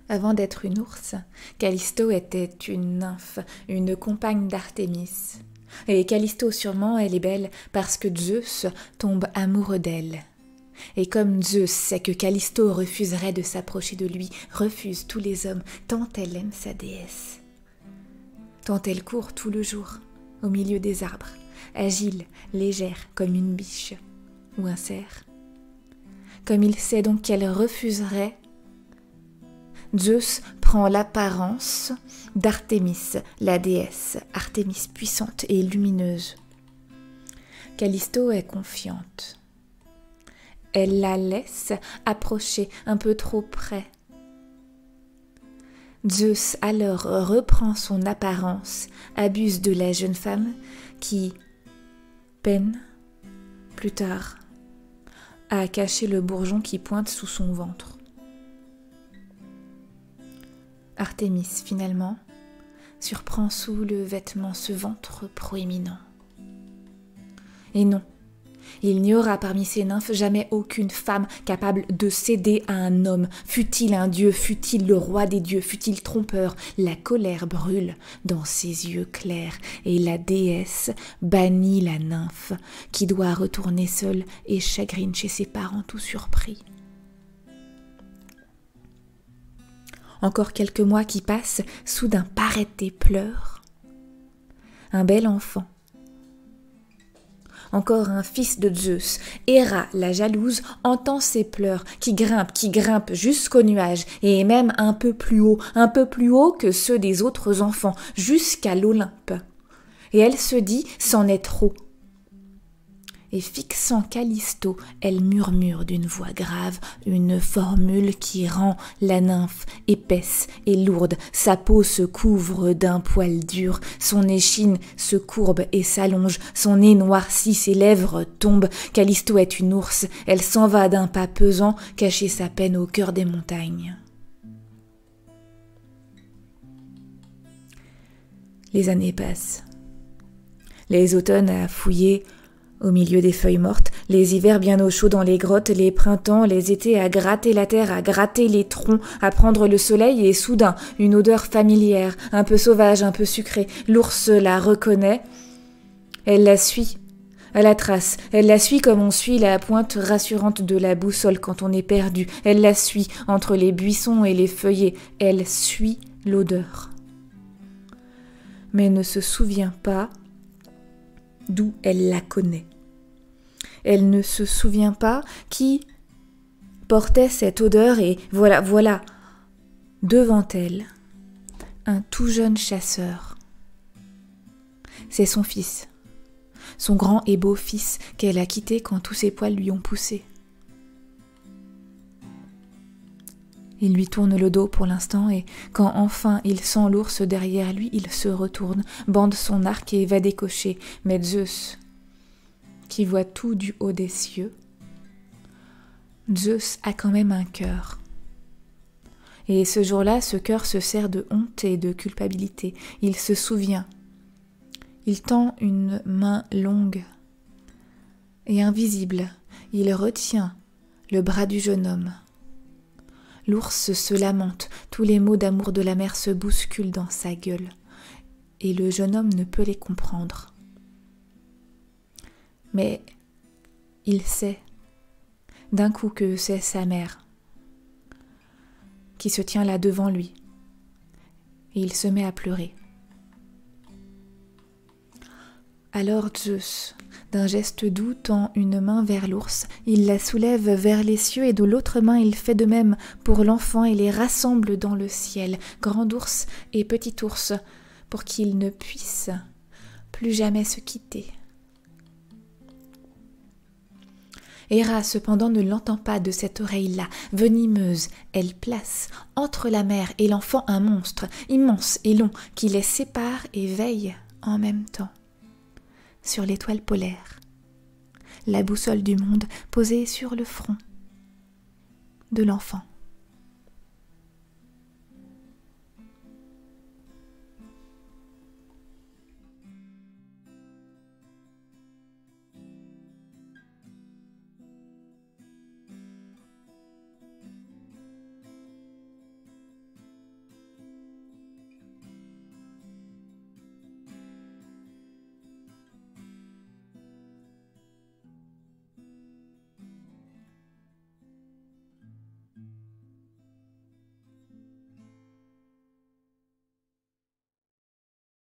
Avant d'être une ours, Callisto était une nymphe, une compagne d'Artémis. Et Callisto, sûrement, elle est belle parce que Zeus tombe amoureux d'elle. Et comme Zeus sait que Callisto refuserait de s'approcher de lui, refuse tous les hommes, tant elle aime sa déesse. Tant elle court tout le jour, au milieu des arbres, agile, légère comme une biche ou un cerf. Comme il sait donc qu'elle refuserait, Zeus prend l'apparence d'Artémis, la déesse, Artémis puissante et lumineuse. Callisto est confiante. Elle la laisse approcher un peu trop près. Zeus alors reprend son apparence, abuse de la jeune femme qui peine, plus tard, à cacher le bourgeon qui pointe sous son ventre. Artémis, finalement, surprend sous le vêtement ce ventre proéminent. Et non, il n'y aura parmi ces nymphes jamais aucune femme capable de céder à un homme, fût-il un dieu, fût-il le roi des dieux, fût-il trompeur. La colère brûle dans ses yeux clairs, et la déesse bannit la nymphe, qui doit retourner seule et chagrine chez ses parents tout surpris. Encore quelques mois qui passent, soudain paraît des pleurs. Un bel enfant. Encore un fils de Zeus. Héra, la jalouse, entend ses pleurs qui grimpent jusqu'au nuage, et même un peu plus haut que ceux des autres enfants, jusqu'à l'Olympe. Et elle se dit, c'en est trop. Et fixant Callisto, elle murmure d'une voix grave une formule qui rend la nymphe épaisse et lourde. Sa peau se couvre d'un poil dur, son échine se courbe et s'allonge, son nez noircit, ses lèvres tombent. Callisto est une ours, elle s'en va d'un pas pesant, cacher sa peine au cœur des montagnes. Les années passent. Les automnes à fouiller au milieu des feuilles mortes, les hivers bien au chaud dans les grottes, les printemps, les étés à gratter la terre, à gratter les troncs, à prendre le soleil, et soudain, une odeur familière, un peu sauvage, un peu sucrée. L'ours la reconnaît. Elle la suit, à la trace. Elle la suit comme on suit la pointe rassurante de la boussole quand on est perdu. Elle la suit entre les buissons et les feuillets. Elle suit l'odeur. Mais ne se souvient pas d'où elle la connaît. Elle ne se souvient pas qui portait cette odeur, et voilà, devant elle, un tout jeune chasseur. C'est son fils, son grand et beau fils qu'elle a quitté quand tous ses poils lui ont poussé. Il lui tourne le dos pour l'instant, et quand enfin il sent l'ours derrière lui, il se retourne, bande son arc et va décocher. Mais Zeus, qui voit tout du haut des cieux, Zeus a quand même un cœur. Et ce jour-là, ce cœur se sert de honte et de culpabilité. Il se souvient. Il tend une main longue et invisible. Il retient le bras du jeune homme. L'ours se lamente, tous les mots d'amour de la mère se bousculent dans sa gueule, et le jeune homme ne peut les comprendre. Mais il sait d'un coup que c'est sa mère qui se tient là devant lui, et il se met à pleurer. Alors Zeus, d'un geste doux, tend une main vers l'ours, il la soulève vers les cieux, et de l'autre main il fait de même pour l'enfant et les rassemble dans le ciel, grand ours et petit ours, pour qu'ils ne puissent plus jamais se quitter. Héra cependant ne l'entend pas de cette oreille-là, venimeuse. Elle place entre la mère et l'enfant un monstre, immense et long, qui les sépare et veille en même temps sur l'étoile polaire, la boussole du monde posée sur le front de l'enfant.